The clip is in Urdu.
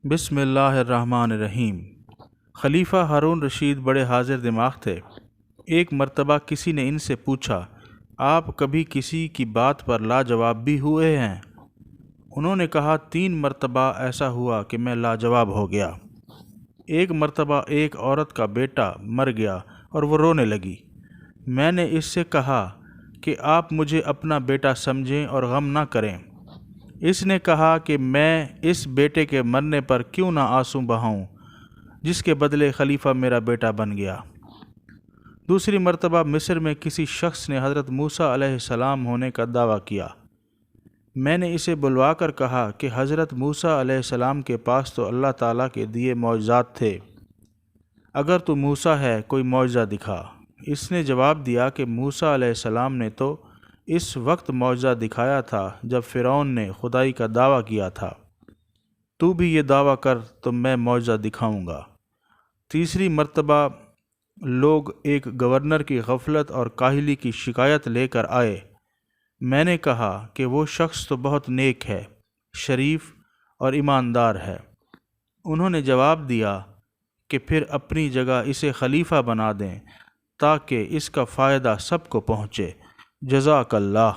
بسم اللہ الرحمن الرحیم۔ خلیفہ ہارون رشید بڑے حاضر دماغ تھے۔ ایک مرتبہ کسی نے ان سے پوچھا، آپ کبھی کسی کی بات پر لاجواب بھی ہوئے ہیں؟ انہوں نے کہا، 3 مرتبہ ایسا ہوا کہ میں لاجواب ہو گیا۔ ایک مرتبہ ایک عورت کا بیٹا مر گیا اور وہ رونے لگی۔ میں نے اس سے کہا کہ آپ مجھے اپنا بیٹا سمجھیں اور غم نہ کریں۔ اس نے کہا کہ میں اس بیٹے کے مرنے پر کیوں نہ آنسو بہاؤں جس کے بدلے خلیفہ میرا بیٹا بن گیا۔ دوسری مرتبہ مصر میں کسی شخص نے حضرت موسیٰ علیہ السلام ہونے کا دعویٰ کیا۔ میں نے اسے بلوا کر کہا کہ حضرت موسیٰ علیہ السلام کے پاس تو اللہ تعالیٰ کے دیے معجزات تھے، اگر تو موسیٰ ہے کوئی معجزہ دکھا۔ اس نے جواب دیا کہ موسیٰ علیہ السلام نے تو اس وقت معجزہ دکھایا تھا جب فرعون نے خدائی کا دعویٰ کیا تھا، تو بھی یہ دعویٰ کر تو میں معجزہ دکھاؤں گا۔ تیسری مرتبہ لوگ ایک گورنر کی غفلت اور کاہلی کی شکایت لے کر آئے۔ میں نے کہا کہ وہ شخص تو بہت نیک ہے، شریف اور ایماندار ہے۔ انہوں نے جواب دیا کہ پھر اپنی جگہ اسے خلیفہ بنا دیں تاکہ اس کا فائدہ سب کو پہنچے۔ جزاک اللہ۔